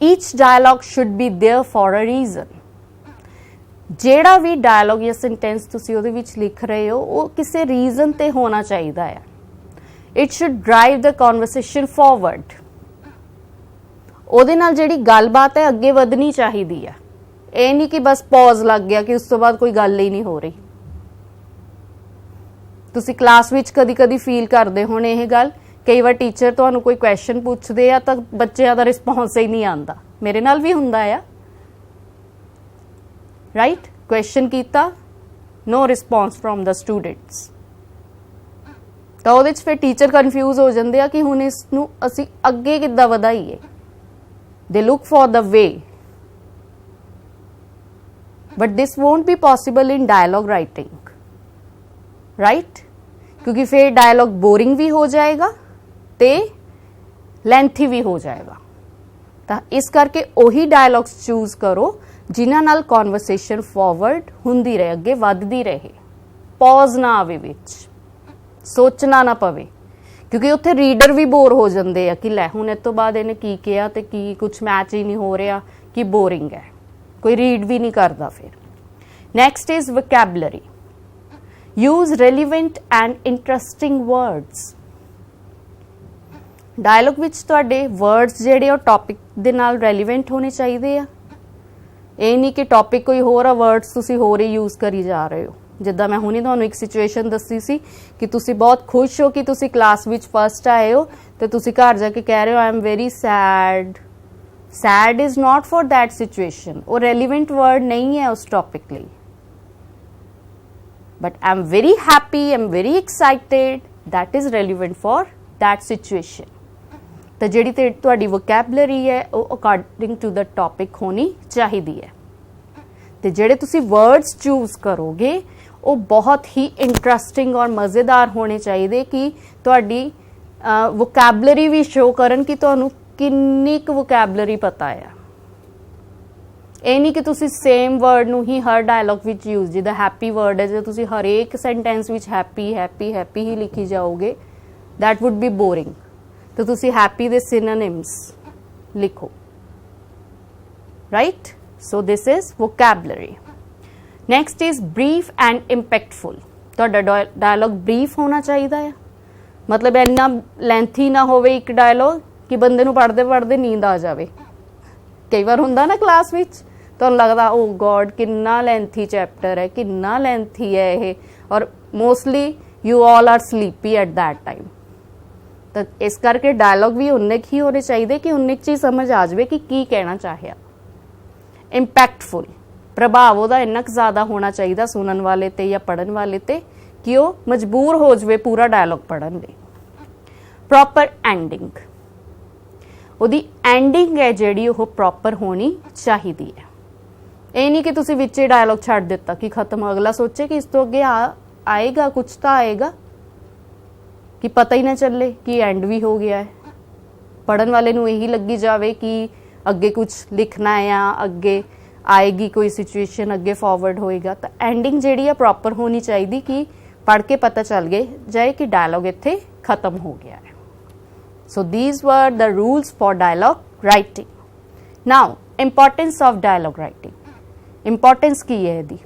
Each dialogue should be there for a reason. ਜਿਹੜਾ ਵੀ dialogue ਜਾਂ sentence ਤੁਸੀਂ ਉਹਦੇ ਵਿੱਚ ਲਿਖ ਰਹੇ ਹੋ ਉਹ ਕਿਸੇ reason ਤੇ ਹੋਣਾ ਚਾਹੀਦਾ ਹੈ। It should drive the conversation forward. ਉਹਦੇ ਨਾਲ ਜਿਹੜੀ ਗੱਲਬਾਤ ਹੈ ਅੱਗੇ ਵਧਣੀ ਚਾਹੀਦੀ ਹੈ। ਇਹ ਨਹੀਂ ਕਿ ਬਸ ਪੌਜ਼ ਲੱਗ ਗਿਆ ਕਿ ਉਸ ਤੋਂ ਬਾਅਦ ਕੋਈ ਗੱਲ ਹੀ ਨਹੀਂ ਹੋ ਰਹੀ। ਤੁਸੀਂ ਕਲਾਸ ਵਿੱਚ ਕਦੀ ਫੀਲ ਕਰਦੇ ਹੋਣੇ ਇਹ ਗੱਲ, ਕਈ ਵਾਰ ਟੀਚਰ ਤੁਹਾਨੂੰ ਕੋਈ ਕੁਐਸਚਨ ਪੁੱਛਦੇ ਆ ਤਾਂ ਬੱਚਿਆਂ ਦਾ ਰਿਸਪੌਂਸ ਹੀ ਨਹੀਂ ਆਉਂਦਾ। ਮੇਰੇ ਨਾਲ ਵੀ ਹੁੰਦਾ ਆ, ਰਾਈਟ? ਕੁਐਸਚਨ ਕੀਤਾ, ਨੋ ਰਿਸਪੌਂਸ ਫਰੋਮ ਦਾ ਸਟੂਡੈਂਟਸ, ਤਾਂ ਉਹਦੇ 'ਚ ਫਿਰ ਟੀਚਰ ਕਨਫਿਊਜ਼ ਹੋ ਜਾਂਦੇ ਆ ਕਿ ਹੁਣ ਇਸ ਨੂੰ ਅਸੀਂ ਅੱਗੇ ਕਿੱਦਾਂ ਵਧਾਈਏ। ਦੇ look for the way, but this won't B possible in dialogue writing, right? ਕਿਉਂਕਿ ਫਿਰ ਡਾਇਲੌਗ ਬੋਰਿੰਗ ਵੀ ਹੋ ਜਾਏਗਾ ਤੇ ਲੈਂਥੀ ਵੀ ਹੋ ਜਾਏਗਾ। ਤਾਂ ਇਸ ਕਰਕੇ ਉਹੀ ਡਾਇਲੌਗਸ ਚੂਜ਼ ਕਰੋ ਜਿਨ੍ਹਾਂ ਨਾਲ ਕਨਵਰਸੇਸ਼ਨ ਫਾਰਵਰਡ ਹੁੰਦੀ ਰਹੇ, ਅੱਗੇ ਵੱਧਦੀ ਰਹੇ, ਪੌਜ਼ ਨਾ ਆਵੇ ਵਿੱਚ, ਸੋਚਣਾ ਨਾ ਪਵੇ। ਕਿਉਂਕਿ ਉੱਥੇ ਰੀਡਰ ਵੀ ਬੋਰ ਹੋ ਜਾਂਦੇ ਆ ਕਿ ਲੈ ਹੁਣ ਇਸ ਤੋਂ ਬਾਅਦ ਇਹਨੇ ਕੀ ਕਿਹਾ ਤੇ ਕੀ ਕੁਛ ਮੈਚ ਹੀ ਨਹੀਂ ਹੋ ਰਿਹਾ, ਕਿ ਬੋਰਿੰਗ ਹੈ, ਕੋਈ ਰੀਡ ਵੀ ਨਹੀਂ ਕਰਦਾ ਫਿਰ। Next is vocabulary. Use relevant and interesting words. Dialogue ਵਿੱਚ ਤੁਹਾਡੇ ਵਰਡਸ ਜਿਹੜੇ ਉਹ ਟੌਪਿਕ ਦੇ ਨਾਲ ਰੈਲੀਵੈਂਟ ਹੋਣੇ ਚਾਹੀਦੇ ਆ। ਇਹ ਨਹੀਂ ਕਿ ਟੌਪਿਕ ਕੋਈ ਹੋਰ ਆ, ਵਰਡਸ ਤੁਸੀਂ ਹੋਰ ਹੀ ਯੂਜ਼ ਕਰੀ ਜਾ ਰਹੇ ਹੋ। ਜਿੱਦਾਂ ਮੈਂ ਹੁਣੇ ਤੁਹਾਨੂੰ ਇੱਕ ਸਿਚੁਏਸ਼ਨ ਦੱਸੀ ਸੀ ਕਿ ਤੁਸੀਂ ਬਹੁਤ ਖੁਸ਼ ਹੋ ਕਿ ਤੁਸੀਂ ਕਲਾਸ ਵਿੱਚ ਫਸਟ ਆਏ ਹੋ ਤੇ ਤੁਸੀਂ ਘਰ ਜਾ ਕੇ ਕਹਿ ਰਹੇ ਹੋ I am very sad. Sad is not for that situation, ਉਹ ਰੈਲੀਵੈਂਟ ਵਰਡ ਨਹੀਂ ਹੈ ਉਸ ਟੌਪਿਕ ਲਈ। But I'm very happy, I'm very excited, that is relevant for that situation. ਤਾਂ ਜਿਹੜੀ ਤੇ ਤੁਹਾਡੀ vocabulary ਹੈ ਉਹ according to the topic ਹੋਣੀ ਚਾਹੀਦੀ ਹੈ। ਤੇ ਜਿਹੜੇ ਤੁਸੀਂ words choose ਕਰੋਗੇ ਉਹ ਬਹੁਤ ਹੀ interesting ਔਰ ਮਜ਼ੇਦਾਰ ਹੋਣੇ ਚਾਹੀਦੇ ਕਿ ਤੁਹਾਡੀ vocabulary ਵੀ show ਕਰਨ ਕਿ ਤੁਹਾਨੂੰ ਕਿੰਨੀ ਕੁ vocabulary ਪਤਾ ਹੈ। ਇਹ ਨਹੀਂ ਕਿ ਤੁਸੀਂ ਸੇਮ ਵਰਡ ਨੂੰ ਹੀ ਹਰ ਡਾਇਲੌਗ ਵਿੱਚ ਯੂਜ਼, ਜਿੱਦਾਂ ਹੈਪੀ ਵਰਡ ਹੈ, ਜੇ ਤੁਸੀਂ ਹਰੇਕ ਸੈਂਟੈਂਸ ਵਿੱਚ ਹੈਪੀ ਹੈਪੀ ਹੈਪੀ ਹੀ ਲਿਖੀ ਜਾਓਗੇ ਦੈਟ ਵੁੱਡ ਬੀ ਬੋਰਿੰਗ। ਤਾਂ ਤੁਸੀਂ ਹੈਪੀ ਦੇ ਸਿਨੋਨਿਮਸ ਲਿਖੋ, right? So this is vocabulary. Next is brief and impactful. ਤੁਹਾਡਾ ਡਾਇਲੌਗ ਬਰੀਫ ਹੋਣਾ ਚਾਹੀਦਾ ਹੈ, ਮਤਲਬ ਇੰਨਾ ਲੈਂਥੀ ਨਾ ਹੋਵੇ ਇੱਕ ਡਾਇਲੌਗ ਕਿ ਬੰਦੇ ਨੂੰ ਪੜ੍ਹਦੇ ਨੀਂਦ ਆ ਜਾਵੇ। ਕਈ ਵਾਰ ਹੁੰਦਾ ਨਾ ਕਲਾਸ ਵਿੱਚ ਤੁਹਾਨੂੰ ਲੱਗਦਾ ਓ ਗੋਡ ਕਿੰਨਾ ਲੈਂਥੀ ਚੈਪਟਰ ਹੈ, ਕਿੰਨਾ ਲੈਂਥੀ ਹੈ ਇਹ, ਔਰ mostly you all are sleepy at that time. ਤਾਂ ਇਸ ਕਰਕੇ ਡਾਇਲੌਗ ਵੀ ਉਨੇ ਹੀ ਹੋਣੇ ਚਾਹੀਦੇ ਕਿ ਉਨੇ ਚੀਜ਼ ਸਮਝ ਆ ਜਾਵੇ ਕਿ ਕੀ ਕਹਿਣਾ ਚਾਹਿਆ। ਇੰਪੈਕਟਫੁਲ, ਪ੍ਰਭਾਵ ਉਹਦਾ ਇੰਨਾ ਕੁ ਜ਼ਿਆਦਾ ਹੋਣਾ ਚਾਹੀਦਾ ਸੁਣਨ ਵਾਲੇ ਤੇ ਜਾਂ ਪੜ੍ਹਨ ਵਾਲੇ ਤੇ ਕਿ ਉਹ ਮਜਬੂਰ ਹੋ ਜਾਵੇ ਪੂਰਾ ਡਾਇਲੌਗ ਪੜ੍ਹਨ ਲਈ। ਪ੍ਰੋਪਰ ਐਂਡਿੰਗ, ਉਹਦੀ ਐਂਡਿੰਗ ਹੈ ਜਿਹੜੀ ਉਹ ਪ੍ਰੋਪਰ ਹੋਣੀ ਚਾਹੀਦੀ ਹੈ। ਇਹ ਨਹੀਂ ਕਿ ਤੁਸੀਂ ਵਿੱਚ ਹੀ ਡਾਇਲੌਗ ਛੱਡ ਦਿੱਤਾ ਕਿ ਖਤਮ, ਅਗਲਾ ਸੋਚੇ ਕਿ ਇਸ ਤੋਂ ਅੱਗੇ ਆਏਗਾ ਕੁਛ ਤਾਂ ਆਏਗਾ, ਕਿ ਪਤਾ ਹੀ ਨਾ ਚੱਲੇ ਕਿ ਐਂਡ ਵੀ ਹੋ ਗਿਆ ਹੈ। ਪੜ੍ਹਨ ਵਾਲੇ ਨੂੰ ਇਹੀ ਲੱਗੀ ਜਾਵੇ ਕਿ ਅੱਗੇ ਕੁਛ ਲਿਖਣਾ ਹੈ ਜਾਂ ਅੱਗੇ ਆਏਗੀ ਕੋਈ ਸਿਚੁਏਸ਼ਨ, ਅੱਗੇ ਫਾਰਵਰਡ ਹੋਏਗਾ। ਤਾਂ ਐਂਡਿੰਗ ਜਿਹੜੀ ਆ ਪ੍ਰੋਪਰ ਹੋਣੀ ਚਾਹੀਦੀ ਕਿ ਪੜ੍ਹ ਕੇ ਪਤਾ ਚੱਲ ਜਾਏ ਕਿ ਡਾਇਲੌਗ ਇੱਥੇ ਖਤਮ ਹੋ ਗਿਆ ਹੈ। So these were the rules for dialogue writing. Now, importance of dialogue writing. Importance ਕੀ ਹੈ ਇਹਦੀ?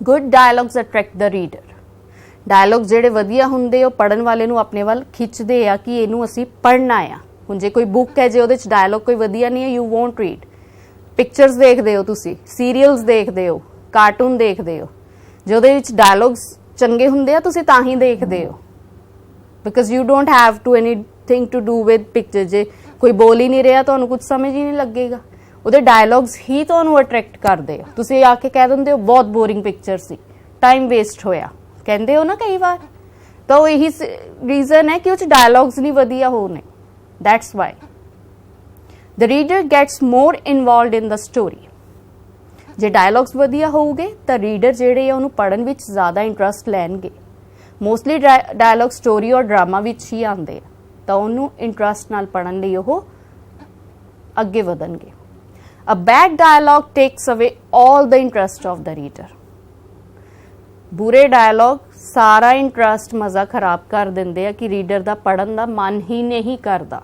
Good dialogues attract the reader. Dialogue ਜਿਹੜੇ ਵਧੀਆ ਹੁੰਦੇ ਉਹ ਪੜ੍ਹਨ ਵਾਲੇ ਨੂੰ ਆਪਣੇ ਵੱਲ ਖਿੱਚਦੇ ਆ ਕਿ ਇਹਨੂੰ ਅਸੀਂ ਪੜ੍ਹਨਾ ਆ। ਹੁਣ ਜੇ ਕੋਈ ਬੁੱਕ ਹੈ ਜੇ ਉਹਦੇ 'ਚ ਡਾਇਲੌਗ ਕੋਈ ਵਧੀਆ ਨਹੀਂ ਹੈ, ਯੂ ਵੋਂਟ ਰੀਡ। ਪਿਕਚਰਸ ਦੇਖਦੇ ਹੋ ਤੁਸੀਂ, ਸੀਰੀਅਲਸ ਦੇਖਦੇ ਹੋ, ਕਾਰਟੂਨ ਦੇਖਦੇ ਹੋ, ਜੇ ਉਹਦੇ ਵਿੱਚ ਡਾਇਲੌਗਸ ਚੰਗੇ ਹੁੰਦੇ ਆ ਤੁਸੀਂ ਤਾਂ ਹੀ ਦੇਖਦੇ ਹੋ, because you don't have to anything to do with picture. ਜੇ ਕੋਈ ਬੋਲ ਹੀ ਨਹੀਂ ਰਿਹਾ ਤੁਹਾਨੂੰ ਕੁਝ ਸਮਝ ਹੀ ਨਹੀਂ ਲੱਗੇਗਾ, ਉਹਦੇ ਡਾਇਲੌਗਸ ਹੀ ਤੁਹਾਨੂੰ ਅਟਰੈਕਟ ਕਰਦੇ ਆ। ਤੁਸੀਂ ਆ ਕੇ ਕਹਿ ਦਿੰਦੇ ਹੋ ਬਹੁਤ ਬੋਰਿੰਗ ਪਿਕਚਰ ਸੀ, ਟਾਈਮ ਵੇਸਟ ਹੋਇਆ, ਕਹਿੰਦੇ ਹੋ ਨਾ ਕਈ ਵਾਰ, ਤਾਂ ਉਹ ਇਹੀ ਰੀਜ਼ਨ ਹੈ ਕਿ ਉਹ 'ਚ ਡਾਇਲੌਗਸ ਨਹੀਂ ਵਧੀਆ ਹੋਣੇ। That's why the reader gets more involved in the story. ਜੇ ਡਾਇਲੌਗਸ ਵਧੀਆ ਹੋਊਗੇ ਤਾਂ ਰੀਡਰ ਜਿਹੜੇ ਆ ਉਹਨੂੰ ਪੜ੍ਹਨ ਵਿੱਚ ਜ਼ਿਆਦਾ ਇੰਟਰਸਟ ਲੈਣਗੇ। ਮੋਸਟਲੀ ਡਾਇਲੌਗ ਸਟੋਰੀ ਔਰ ਡਰਾਮਾ ਵਿੱਚ ਹੀ ਆਉਂਦੇ ਆ, ਤਾਂ ਉਹਨੂੰ ਇੰਟਰਸਟ ਨਾਲ ਪੜ੍ਹਨ ਲਈ ਉਹ ਅੱਗੇ ਵਧਣਗੇ। A bad dialogue takes away all the interest of the reader. ਬੁਰੇ ਡਾਇਲੌਗ ਸਾਰਾ ਇੰਟਰਸਟ ਮਜ਼ਾ ਖਰਾਬ ਕਰ ਦਿੰਦੇ ਆ ਕਿ ਰੀਡਰ ਦਾ ਪੜ੍ਹਨ ਦਾ ਮਨ ਹੀ ਨਹੀਂ ਕਰਦਾ।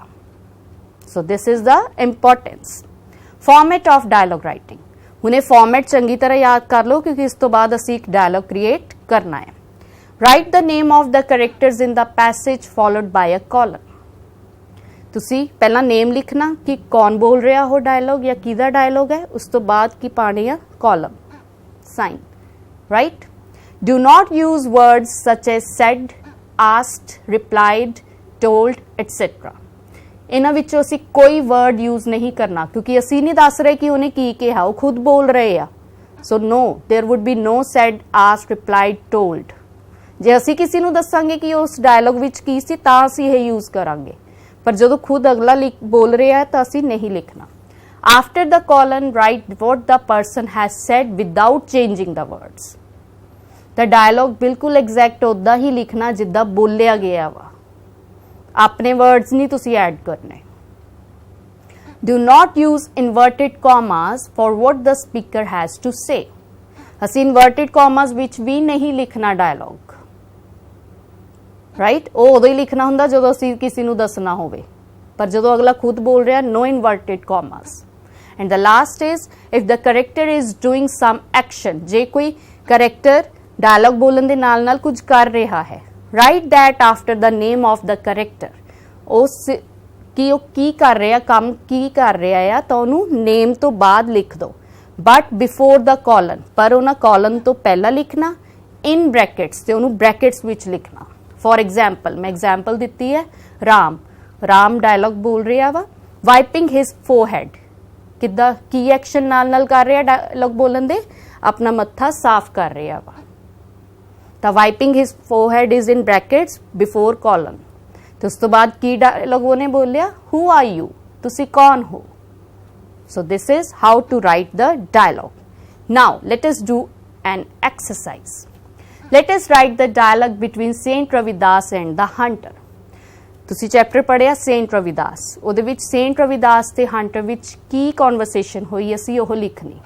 So this is the importance. Format of dialogue writing. ਹੁਣ ਇਹ ਫਾਰਮੈਟ ਚੰਗੀ ਤਰ੍ਹਾਂ ਯਾਦ ਕਰ ਲਓ ਕਿਉਂਕਿ ਇਸ ਤੋਂ ਬਾਅਦ ਅਸੀਂ ਇੱਕ ਡਾਇਲੌਗ ਕ੍ਰੀਏਟ ਕਰਨਾ ਹੈ। Write the name of the characters in the passage followed by a colon. ਤੁਸੀਂ ਪਹਿਲਾਂ ਨੇਮ ਲਿਖਣਾ ਕਿ ਕੌਣ ਬੋਲ ਰਿਹਾ ਉਹ ਡਾਇਲੌਗ ਜਾਂ ਕਿਹਦਾ ਡਾਇਲੌਗ ਹੈ, ਉਸ ਤੋਂ ਬਾਅਦ ਕੀ ਪਾਣੀ ਆ column sign, right. Do not use words such as said, asked, replied, told, etc. ਇਹਨਾਂ ਵਿੱਚੋਂ ਅਸੀਂ ਕੋਈ ਵਰਡ ਯੂਜ਼ ਨਹੀਂ ਕਰਨਾ ਕਿਉਂਕਿ ਅਸੀਂ ਨਹੀਂ ਦੱਸ ਰਹੇ ਕਿ ਉਹਨੇ ਕੀ ਕਿਹਾ, ਉਹ ਖੁਦ ਬੋਲ ਰਹੇ ਆ। ਸੋ ਨੋ, there would be no said, asked, replied, told. ਜੇ ਅਸੀਂ ਕਿਸੇ ਨੂੰ ਦੱਸਾਂਗੇ ਕਿ ਉਸ ਡਾਇਲੌਗ ਵਿੱਚ ਕੀ ਸੀ ਤਾਂ ਅਸੀਂ ਇਹ ਯੂਜ਼ ਕਰਾਂਗੇ, ਪਰ ਜਦੋਂ ਖੁਦ ਅਗਲਾ ਬੋਲ ਰਿਹਾ ਹੈ ਤਾਂ ਅਸੀਂ ਨਹੀਂ ਲਿਖਣਾ। After the colon, write what the person has said without changing the words. ਤਾਂ ਡਾਇਲੌਗ ਬਿਲਕੁਲ ਐਗਜ਼ੈਕਟ ਉੱਦਾਂ ਹੀ ਲਿਖਣਾ ਜਿੱਦਾਂ ਬੋਲਿਆ ਗਿਆ ਵਾ, ਆਪਣੇ ਵਰਡਸ ਨਹੀਂ ਤੁਸੀਂ ਐਡ ਕਰਨੇ। Do not use inverted commas for what the speaker has to say. ਅਸੀਂ inverted commas ਵਿੱਚ ਵੀ ਨਹੀਂ ਲਿਖਣਾ ਡਾਇਲੌਗ, ਰਾਈਟ। ਉਹ ਉਦੋਂ ਹੀ ਲਿਖਣਾ ਹੁੰਦਾ ਜਦੋਂ ਅਸੀਂ ਕਿਸੇ ਨੂੰ ਦੱਸਣਾ ਹੋਵੇ, ਪਰ ਜਦੋਂ ਅਗਲਾ ਖੁਦ ਬੋਲ ਰਿਹਾ, no inverted commas. And the last is if the character is doing some action. ਜੇ ਕੋਈ character ਡਾਇਲੌਗ ਬੋਲਣ ਦੇ ਨਾਲ ਨਾਲ ਕੁਝ ਕਰ ਰਿਹਾ ਹੈ, right that after the name of the character. ਉਸ ਕੀ ਉਹ ਕੀ ਕਰ ਰਿਹਾ, ਕੰਮ ਕੀ ਕਰ ਰਿਹਾ ਆ, ਤਾਂ ਉਹਨੂੰ ਨੇਮ ਤੋਂ ਬਾਅਦ ਲਿਖ ਦਿਓ, ਬਟ ਬਿਫੋਰ ਦ ਕੋਲਨ। ਪਰ ਉਹਨਾਂ ਕੋਲਨ ਤੋਂ ਪਹਿਲਾਂ ਲਿਖਣਾ, ਇਨ ਬ੍ਰੈਕਟਸ, ਤੇ ਉਹਨੂੰ ਬ੍ਰੈਕਟਸ ਵਿੱਚ ਲਿਖਣਾ। ਫੋਰ ਐਗਜ਼ਾਮਪਲ, ਮੈਂ ਐਗਜ਼ਾਮਪਲ ਦਿੱਤੀ ਹੈ, ਰਾਮ ਡਾਇਲੌਗ ਬੋਲ ਰਿਹਾ ਵਾ, ਵਾਈਪਿੰਗ ਹਿਜ਼ ਫੋਰਹੈਡ। ਕਿੱਦਾਂ, ਕੀ ਐਕਸ਼ਨ ਨਾਲ ਕਰ ਰਿਹਾ ਡਾਇਲੌਗ ਬੋਲਣ ਦੇ, ਆਪਣਾ ਮੱਥਾ ਸਾਫ਼ ਕਰ ਰਿਹਾ ਵਾ। ਤਾਂ wiping his forehead is in brackets before colon. ਤੇ ਉਸ ਤੋਂ ਬਾਅਦ ਕੀ ਡਾਇਲੌਗ ਉਹਨੇ ਬੋਲਿਆ, ਹੂ ਆਰ ਯੂ, ਤੁਸੀਂ ਕੌਣ ਹੋ। So this is how to write the dialogue. Now let us do an exercise. Let us write the dialogue between saint Ravidas and the hunter. ਤੁਸੀਂ ਚੈਪਟਰ ਪੜ੍ਹਿਆ ਸੇਂਟ ਰਵਿਦਾਸ, ਉਹਦੇ ਵਿੱਚ ਸੇਂਟ ਰਵਿਦਾਸ ਤੇ ਹੰਟਰ ਵਿੱਚ ਕੀ ਕਨਵਰਸੇਸ਼ਨ ਹੋਈ ਅਸੀਂ ਉਹ ਲਿਖਣੀ।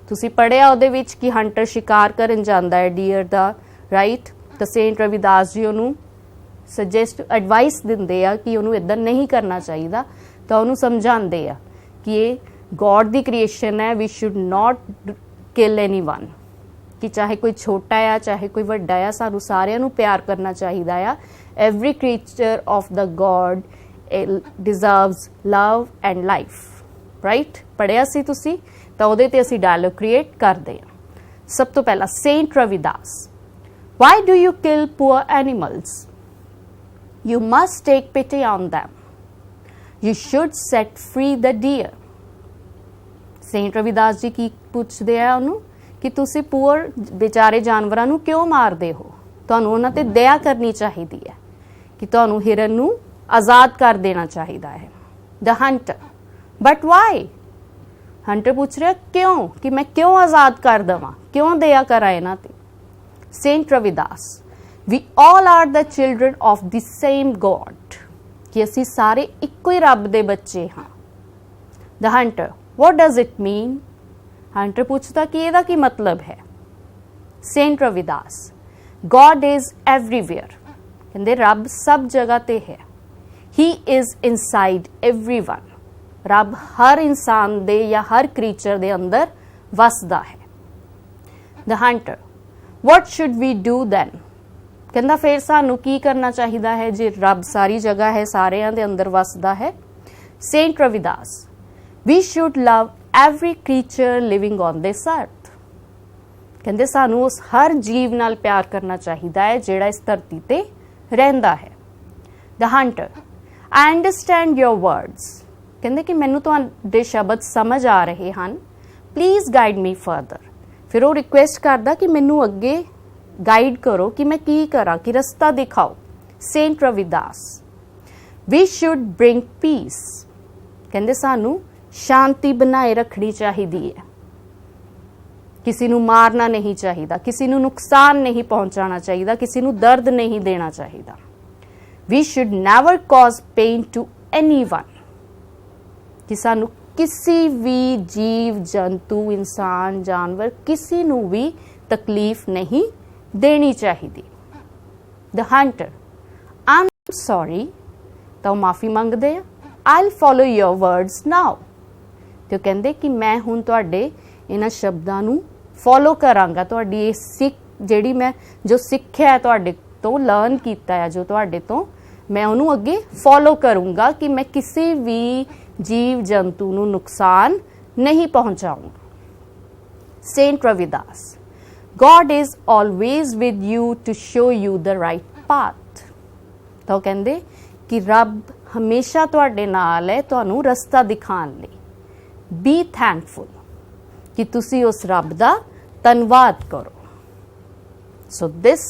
ਤੁਸੀਂ ਪੜ੍ਹਿਆ ਉਹਦੇ ਵਿੱਚ ਕਿ ਹੰਟਰ ਸ਼ਿਕਾਰ ਕਰਨ ਜਾਂਦਾ ਹੈ ਡੀਅਰ ਦਾ, ਰਾਈਟ। ਤਾਂ ਸੇਂਟ ਰਵਿਦਾਸ ਜੀ ਉਹਨੂੰ ਸਜੈਸਟ ਐਡਵਾਈਸ ਦਿੰਦੇ ਆ ਕਿ ਉਹਨੂੰ ਇੱਦਾਂ ਨਹੀਂ ਕਰਨਾ ਚਾਹੀਦਾ, ਤਾਂ ਉਹਨੂੰ ਸਮਝਾਉਂਦੇ ਆ ਕਿ ਇਹ ਗੋਡ ਦੀ ਕ੍ਰੀਏਸ਼ਨ ਹੈ, we should not kill anyone, ਕਿ ਚਾਹੇ ਕੋਈ ਛੋਟਾ ਆ ਚਾਹੇ ਕੋਈ ਵੱਡਾ ਆ, ਸਾਨੂੰ ਸਾਰਿਆਂ ਨੂੰ ਪਿਆਰ ਕਰਨਾ ਚਾਹੀਦਾ ਆ। Every creature of the God deserves love and life, right. ਪੜ੍ਹਿਆ ਸੀ ਤੁਸੀਂ, ਤਾਂ ਉਹਦੇ ਤੇ ਅਸੀਂ ਡਾਇਲੌਗ ਕ੍ਰੀਏਟ ਕਰਦੇ ਆ। ਸਭ ਤੋਂ ਪਹਿਲਾਂ Saint Ravidas, why do you kill poor animals? You must take pity on them. You should set free the deer. Saint Ravidas ji ਕੀ ਪੁੱਛਦੇ ਆ ਉਹਨੂੰ ਕਿ ਤੁਸੀਂ ਪੂਅਰ ਵਿਚਾਰੇ ਜਾਨਵਰਾਂ ਨੂੰ ਕਿਉਂ ਮਾਰਦੇ ਹੋ, ਤੁਹਾਨੂੰ ਉਹਨਾਂ ਤੇ ਦਇਆ ਕਰਨੀ ਚਾਹੀਦੀ ਹੈ, ਕਿ ਤੁਹਾਨੂੰ ਹਿਰਨ ਨੂੰ ਆਜ਼ਾਦ ਕਰ ਦੇਣਾ ਚਾਹੀਦਾ ਹੈ। The hunter, but why? Hunter ਪੁੱਛ ਰਿਹਾ ਕਿਉਂ, ਕਿ ਮੈਂ ਕਿਉਂ ਆਜ਼ਾਦ ਕਰ ਦੇਵਾਂ, ਕਿਉਂ ਦਇਆ ਕਰਾਂ ਇਹਨਾਂ ਤੇ। Saint Ravidas, we all are the children of the same God. ਕਿ ਅਸੀਂ ਸਾਰੇ ਇੱਕੋ ਹੀ ਰੱਬ ਦੇ ਬੱਚੇ ਹਾਂ। The hunter, what does it mean? Hunter ਪੁੱਛਦਾ ਕਿ ਇਹਦਾ ਕੀ ਮਤਲਬ ਹੈ। Saint Ravidas, God is everywhere. ਕਹਿੰਦੇ ਰੱਬ ਸਭ ਜਗ੍ਹਾ ਤੇ ਹੈ। He is inside everyone. ਰੱਬ ਹਰ ਇਨਸਾਨ ਦੇ ਜਾਂ ਹਰ ਕ੍ਰੀਚਰ ਦੇ ਅੰਦਰ ਵਸਦਾ ਹੈ। The hunter, what should we do then? ਕਹਿੰਦਾ ਫਿਰ ਸਾਨੂੰ ਕੀ ਕਰਨਾ ਚਾਹੀਦਾ ਹੈ ਜੇ ਰੱਬ ਸਾਰੀ ਜਗ੍ਹਾ ਹੈ, ਸਾਰਿਆਂ ਦੇ ਅੰਦਰ ਵਸਦਾ ਹੈ। Saint Ravidas, we should love every creature living on this earth. ਕਹਿੰਦੇ ਸਾਨੂੰ ਉਸ ਹਰ ਜੀਵ ਨਾਲ ਪਿਆਰ ਕਰਨਾ ਚਾਹੀਦਾ ਹੈ ਜਿਹੜਾ ਇਸ ਧਰਤੀ ਤੇ ਰਹਿੰਦਾ ਹੈ। The hunter, I understand your words. ਕਹਿੰਦੇ ਕਿ ਮੈਨੂੰ ਤੁਹਾਡੇ ਸ਼ਬਦ ਸਮਝ ਆ ਰਹੇ ਹਨ। Please guide me further. ਫਿਰ ਉਹ ਰਿਕੁਐਸਟ ਕਰਦਾ ਕਿ ਮੈਨੂੰ ਅੱਗੇ ਗਾਈਡ ਕਰੋ ਕਿ ਮੈਂ ਕੀ ਕਰਾਂ, ਕਿ ਰਸਤਾ ਦਿਖਾਓ। Saint Ravidas, we should bring peace. ਕਹਿੰਦੇ ਸਾਨੂੰ ਸ਼ਾਂਤੀ ਬਣਾਏ ਰੱਖਣੀ ਚਾਹੀਦੀ ਹੈ। किसी नू मारना नहीं चाहिए, किसी नू नुकसान नहीं पहुंचाना चाहिए, किसी नू दर्द नहीं देना चाहिए। We should never cause pain to anyone, कि सानू किसी भी जीव जंतु इंसान जानवर किसी नू भी तकलीफ नहीं देनी चाहिए। The Hunter, I am sorry, तो माफ़ी मंगदे, I will follow your words now, तो कहते कि मैं हुण तुहाडे इन्हां शब्दां नू फॉलो करांगा, तुहाडी सिख जिहड़ी मैं जो सिक्ख्या है तुहाडे तो लर्न कीता है जो तुहाडे तो, मैं उन्होंने अगे फॉलो करूँगा कि मैं किसी भी जीव जंतु नू नुकसान नहीं पहुँचाऊँगा। Saint Ravidas, God is always with you to show you the right path, तो कहते कि रब हमेशा तुहाडे नाल है तुहानू रस्ता दिखाने लई। बी थैंकफुल, कि तुसी उस रब दा धन्नवाद करो। So this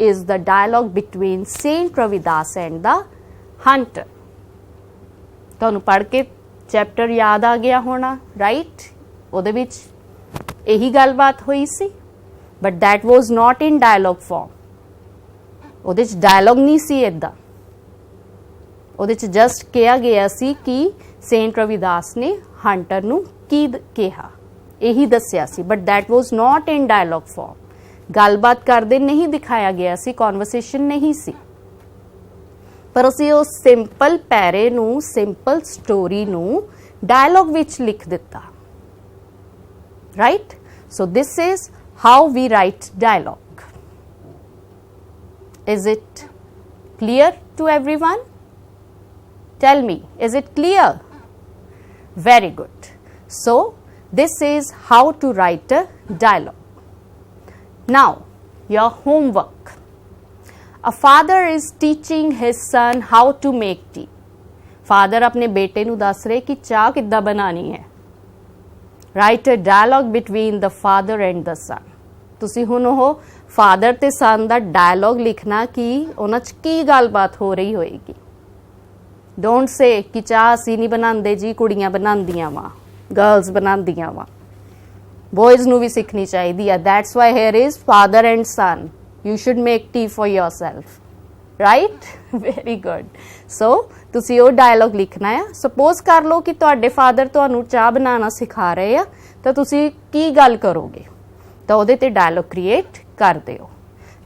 is the dialogue between Saint Ravidas and the hunter. तुहानू पढ़ के चैप्टर याद आ गया होना, राइट? उहदे विच यही गलबात हुई सी, but that was not in dialogue form. उहदे च डायलॉग नहीं सी इदां, उहदे च जस्ट कहा गया सी कि सेंट रविदास ने हंटर नू की कहा, यही दस्या सी, but that was not in dialogue form. गलबात करदे नहीं दिखाया गया सी, कॉन्वरसेशन नहीं सी, पर असीं उस सिंपल पैरे नू, सिंपल स्टोरी नू डायलॉग विच लिख दिता, right? So this is how we write dialogue. Is it clear to everyone? Tell me, is it clear? Very good. So this is how to write a dialogue. Now, your homework. A father is teaching his son how to make tea. Father अपने बेटे नू दस रहे कि चाह किद्दां बनानी है। Write a dialogue between the father and the son. तुसी हुण ओह father ते son दा dialogue लिखना कि उन्हां च की गलबात हो रही होएगी। Don't say कि चाह असीं नहीं बनांदे जी, कुड़ियां बनांदियां वा, गर्ल्स बनांदियां वा, बॉयज़ नू भी सीखनी चाहिए है। That's why here is father and son, you should make tea for yourself, right? Very good. So तुसी वो डायलॉग लिखना है। सपोज कर लो कि तुहाडे फादर तुहानू चाह बनाना सिखा रहे हैं, तो तुसी की गल करोगे, तो उहदे ते डायलॉग क्रिएट कर दिओ।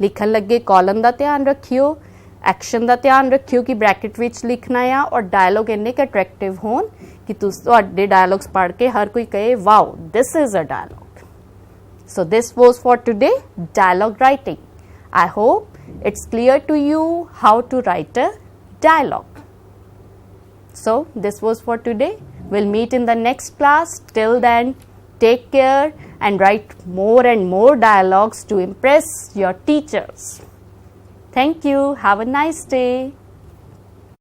लिखन लगे कॉलम का ध्यान रखियो, एक्शन का ध्यान रखियो कि ब्रैकेट विच लिखना है, और डायलॉग इन्ने क अट्रैक्टिव होन कि तुहाडे डायलॉग्स पढ़ के हर कोई कहे wow this is a dialogue. So this was for today dialogue writing. I hope it's clear to you how to write a dialogue. So this was for today. We'll meet in the next class. Till then, take care and write more and more dialogues to impress your teachers. Thank you. Have a nice day.